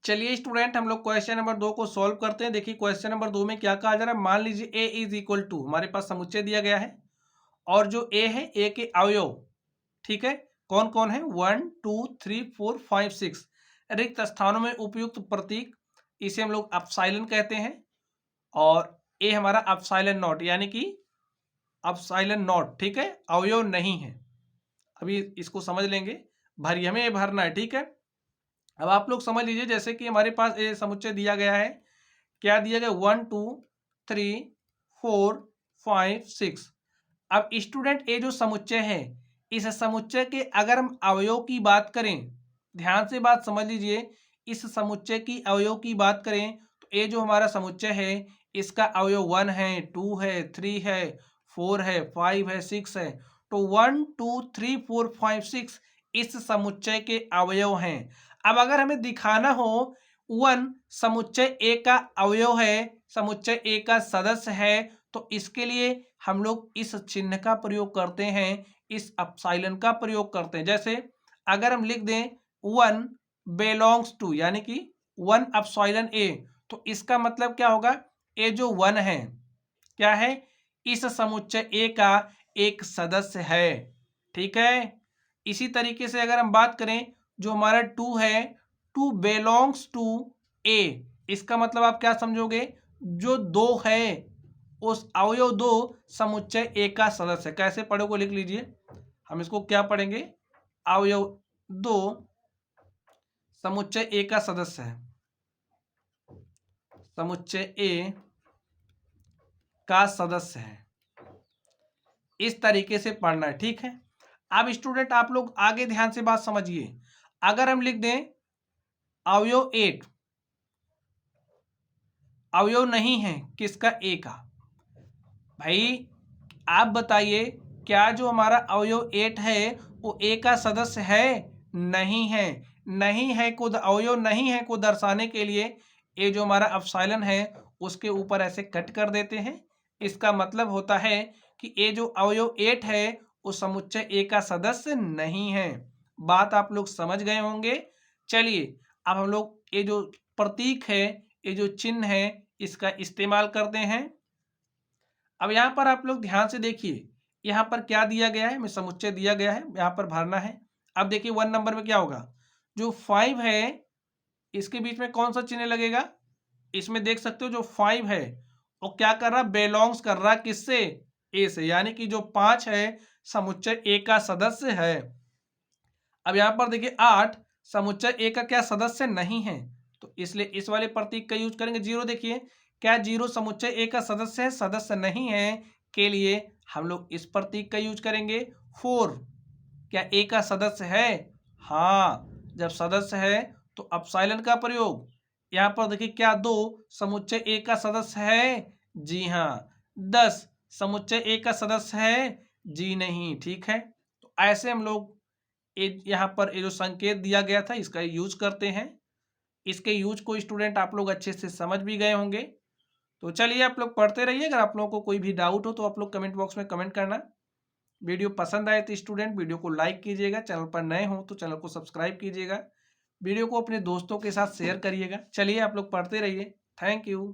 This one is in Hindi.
चलिए स्टूडेंट, हम लोग क्वेश्चन नंबर 2 को सॉल्व करते हैं। देखिए क्वेश्चन नंबर 2 में क्या कहा जा रहा है। मान लीजिए ए इज इक्वल टू, हमारे पास समुच्चय दिया गया है और जो ए है, ए के अवयव, ठीक है, कौन कौन है, 1 2 3 4 5 6 रिक्त स्थानों में उपयुक्त प्रतीक, इसे हम लोग अपसाइलन कहते हैं। और ए हमारा अपसाइलन नॉट, यानी कि अपसाइलन नॉट, ठीक है, अवयव नहीं है। अभी इसको समझ लेंगे, भरिए हमें भरना है, ठीक है। अब आप लोग समझ लीजिए, जैसे कि हमारे पास ये समुच्चय दिया गया है, क्या दिया गया, 1 2 3 4 5 6। अब स्टूडेंट ये जो समुच्चय है, इस समुच्चय के अगर हम अवयव की बात करें, ध्यान से बात समझ लीजिए, इस समुच्चय की अवयव की बात करें तो ये जो हमारा समुच्चय है, इसका अवयव 1 है, 2 है, 3 है, 4 है, 5 है, 6 है। तो 1 2 3 4 5 6 इस समुच्चय के अवयव हैं। अब अगर हमें दिखाना हो 1 समुच्चय ए का अवयव है, समुच्चय ए का सदस्य है, तो इसके लिए हम लोग इस चिन्ह का प्रयोग करते हैं, इस अपसाइलन का प्रयोग करते हैं। जैसे अगर हम लिख दें 1 बिलोंग्स टू, यानी कि 1 अपसाइलन ए, तो इसका मतलब क्या होगा, ए जो 1 है, क्या है, इस समुच्चय ए का एक सदस्य है, ठीक है। इसी तरीके से अगर हम बात करें, जो हमारा 2 है, 2 बिलोंग्स टू ए, इसका मतलब आप क्या समझोगे, जो 2 है उस अवयव 2 समुच्चय ए का सदस्य है। कैसे पढ़ोगे, लिख लीजिए, हम इसको क्या पढ़ेंगे, अवयव 2 समुच्चय ए का सदस्य है, समुच्चय ए का सदस्य है, इस तरीके से पढ़ना है, ठीक है। अब स्टूडेंट आप लोग आगे ध्यान से बात समझिए, अगर हम लिख दें अवयव 8, अवयव नहीं है किसका, ए का, भाई आप बताइए, क्या जो हमारा अवयव 8 है वो ए का सदस्य है, नहीं है, नहीं है को, अवयव नहीं है को दर्शाने के लिए ये जो हमारा अपसाइलन है उसके ऊपर ऐसे कट कर देते हैं। इसका मतलब होता है कि ये जो अवयव 8 है वो समुच्चय ए का सदस्य नहीं है। बात आप लोग समझ गए होंगे। चलिए अब हम लोग ये जो प्रतीक है, ये जो चिन्ह है, इसका इस्तेमाल करते हैं। अब यहाँ पर आप लोग ध्यान से देखिए, यहाँ पर क्या दिया गया है, मैं समुच्चय दिया गया है, यहाँ पर भरना है। अब देखिए 1 नंबर में क्या होगा, जो 5 है इसके बीच में कौन सा चिन्ह लगेगा, इसमें देख सकते हो जो 5 है वो क्या कर रहा, बिलोंग्स कर रहा किससे, ए से, यानी कि जो 5 है समुच्चय ए का सदस्य है। अब यहाँ पर देखिए 8 समुच्चय ए का क्या सदस्य नहीं है, तो इसलिए इस वाले प्रतीक का यूज करेंगे। 0 देखिए, क्या 0 समुच्चय ए का सदस्य है, सदस्य नहीं है, के लिए हम लोग इस प्रतीक का यूज करेंगे। 4 क्या ए का सदस्य है, हाँ, जब सदस्य है तो अपसाइलन का प्रयोग। यहाँ पर देखिए क्या 2 समुच्चय ए का सदस्य है, जी हाँ। 10 समुच्चय ए का सदस्य है, जी नहीं, ठीक है। तो ऐसे हम लोग यहाँ पर ये जो संकेत दिया गया था इसका यूज करते हैं। इसके यूज को स्टूडेंट आप लोग अच्छे से समझ भी गए होंगे। तो चलिए आप लोग पढ़ते रहिए। अगर आप लोगों को कोई भी डाउट हो तो आप लोग कमेंट बॉक्स में कमेंट करना। वीडियो पसंद आए तो स्टूडेंट वीडियो को लाइक कीजिएगा, चैनल पर नए हो तो चैनल को सब्सक्राइब कीजिएगा, वीडियो को अपने दोस्तों के साथ शेयर करिएगा। चलिए आप लोग पढ़ते रहिए। Thank you.